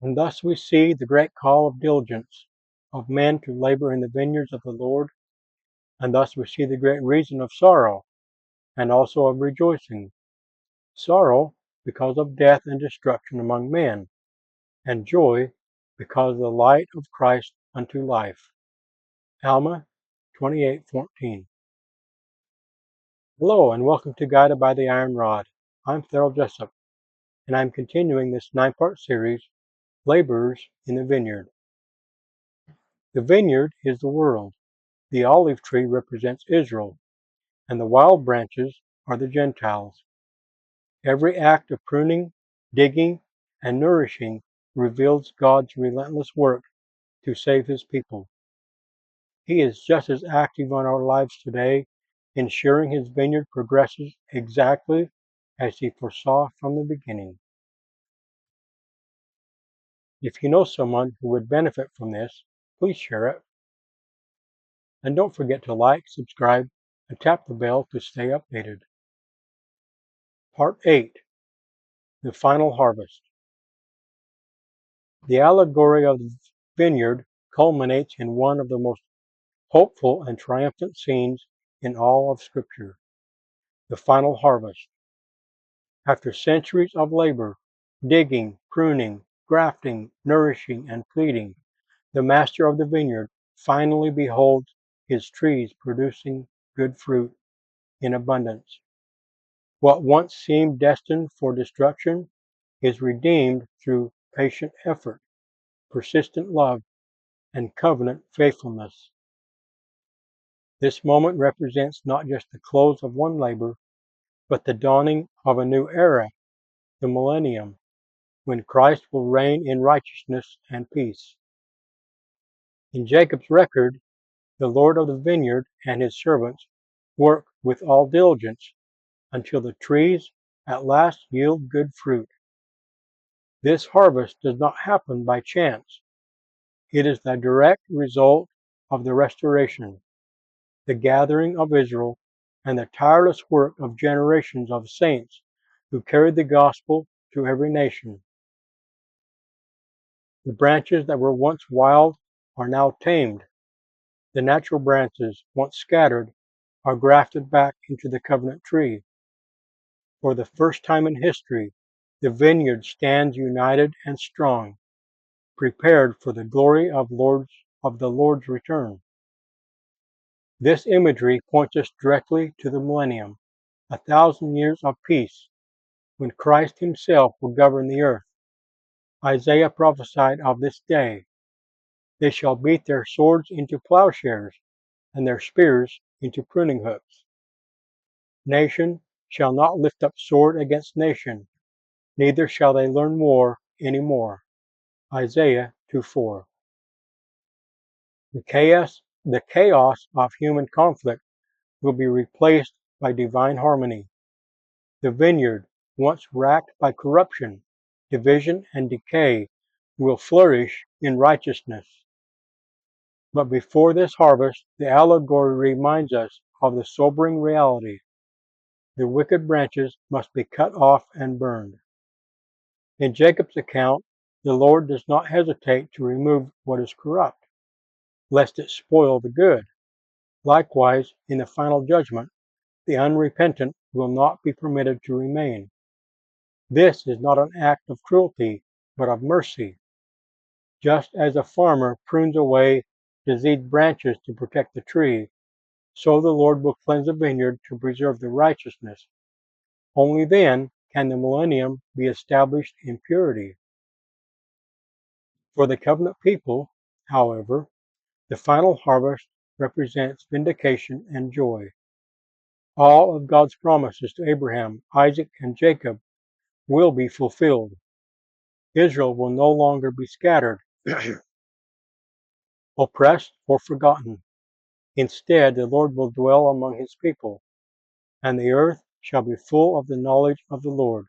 And thus we see the great call of diligence of men to labor in the vineyards of the Lord, and thus we see the great reason of sorrow, and also of rejoicing. Sorrow, because of death and destruction among men, and joy, because of the light of Christ unto life. Alma 28:14. Hello, and welcome to Guided by the Iron Rod. I'm Farrell Jessup, and I'm continuing this 9-part series, Laborers in the Vineyard. The vineyard is the world. The olive tree represents Israel, and the wild branches are the Gentiles. Every act of pruning, digging, and nourishing reveals God's relentless work to save His people. He is just as active on our lives today, ensuring His vineyard progresses exactly as He foresaw from the beginning. If you know someone who would benefit from this, please share it. And don't forget to like, subscribe, and tap the bell to stay updated. Part 8. The Final Harvest. The allegory of the vineyard culminates in one of the most hopeful and triumphant scenes in all of Scripture, the final harvest. After centuries of labor, digging, pruning, grafting, nourishing, and pleading, the master of the vineyard finally beholds his trees producing good fruit in abundance. What once seemed destined for destruction is redeemed through patient effort, persistent love, and covenant faithfulness. This moment represents not just the close of one labor, but the dawning of a new era, the Millennium, when Christ will reign in righteousness and peace. In Jacob's record, the Lord of the vineyard and his servants work with all diligence until the trees at last yield good fruit. This harvest does not happen by chance. It is the direct result of the restoration, the gathering of Israel, and the tireless work of generations of saints who carried the gospel to every nation. The branches that were once wild are now tamed. The natural branches, once scattered, are grafted back into the covenant tree. For the first time in history, the vineyard stands united and strong, prepared for the glory of the Lord's return. This imagery points us directly to the millennium, 1,000 years of peace, when Christ himself will govern the earth. Isaiah prophesied of this day. They shall beat their swords into plowshares, and their spears into pruning hooks. Nation shall not lift up sword against nation, neither shall they learn war any more. Isaiah 2:4. The chaos of human conflict will be replaced by divine harmony. The vineyard, once racked by corruption, division, and decay, will flourish in righteousness. But before this harvest, the allegory reminds us of the sobering reality. The wicked branches must be cut off and burned. In Jacob's account, the Lord does not hesitate to remove what is corrupt, lest it spoil the good. Likewise, in the final judgment, the unrepentant will not be permitted to remain. This is not an act of cruelty, but of mercy. Just as a farmer prunes away diseased branches to protect the tree, so the Lord will cleanse the vineyard to preserve the righteousness. Only then can the millennium be established in purity. For the covenant people, however, the final harvest represents vindication and joy. All of God's promises to Abraham, Isaac, and Jacob will be fulfilled. Israel will no longer be scattered, oppressed, or forgotten. Instead, the Lord will dwell among his people, and the earth shall be full of the knowledge of the Lord,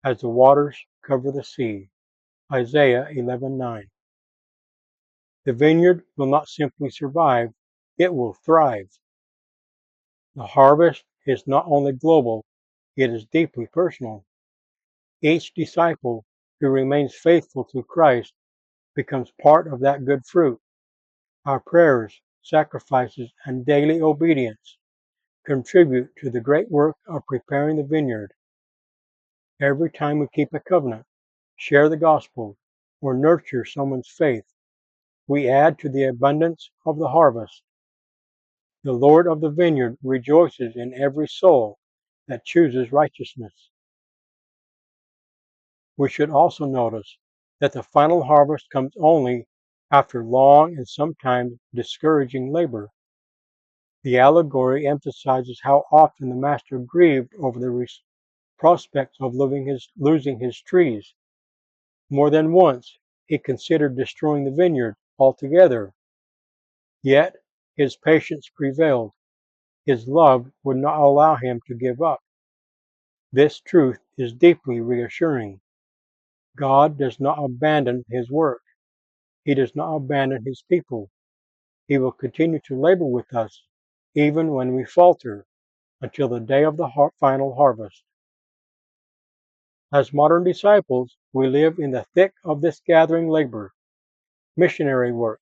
as the waters cover the sea. Isaiah 11:9. The vineyard will not simply survive, it will thrive. The harvest is not only global, it is deeply personal. Each disciple who remains faithful to Christ becomes part of that good fruit. Our prayers, sacrifices, and daily obedience contribute to the great work of preparing the vineyard. Every time we keep a covenant, share the gospel, or nurture someone's faith, we add to the abundance of the harvest. The Lord of the vineyard rejoices in every soul that chooses righteousness. We should also notice that the final harvest comes only after long and sometimes discouraging labor. The allegory emphasizes how often the master grieved over the prospects of losing his trees. More than once, he considered destroying the vineyard altogether. Yet, his patience prevailed. His love would not allow him to give up. This truth is deeply reassuring. God does not abandon his work. He does not abandon his people. He will continue to labor with us, even when we falter, until the day of the final harvest. As modern disciples, we live in the thick of this gathering labor. Missionary work,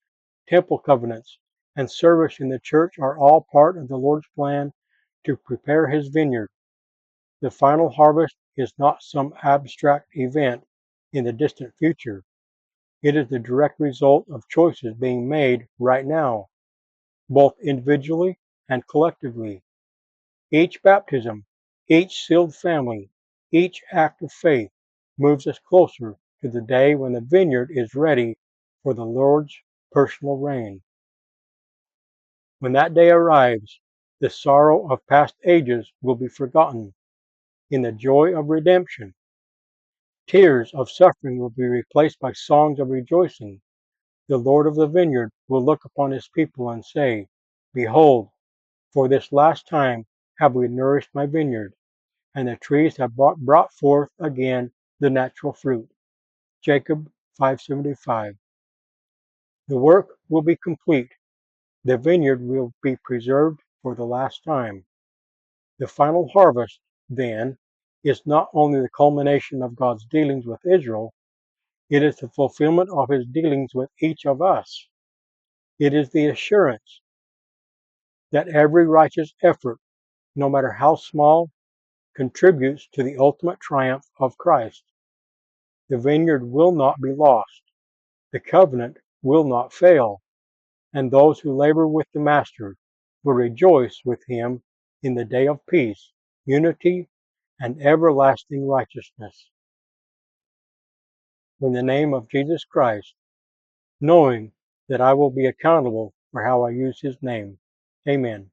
temple covenants, and service in the church are all part of the Lord's plan to prepare his vineyard. The final harvest is not some abstract event in the distant future. It is the direct result of choices being made right now, both individually and collectively. Each baptism, each sealed family, each act of faith moves us closer to the day when the vineyard is ready for the Lord's personal reign. When that day arrives, the sorrow of past ages will be forgotten. In the joy of redemption, tears of suffering will be replaced by songs of rejoicing. The Lord of the vineyard will look upon his people and say, "Behold, for this last time have we nourished my vineyard, and the trees have brought forth again the natural fruit." Jacob 5:75. The work will be complete. The vineyard will be preserved for the last time. The final harvest, then, is not only the culmination of God's dealings with Israel, it is the fulfillment of his dealings with each of us. It is the assurance that every righteous effort, no matter how small, contributes to the ultimate triumph of Christ. The vineyard will not be lost. The covenant will not fail. And those who labor with the Master will rejoice with him in the day of peace, unity, and everlasting righteousness. In the name of Jesus Christ, knowing that I will be accountable for how I use his name. Amen.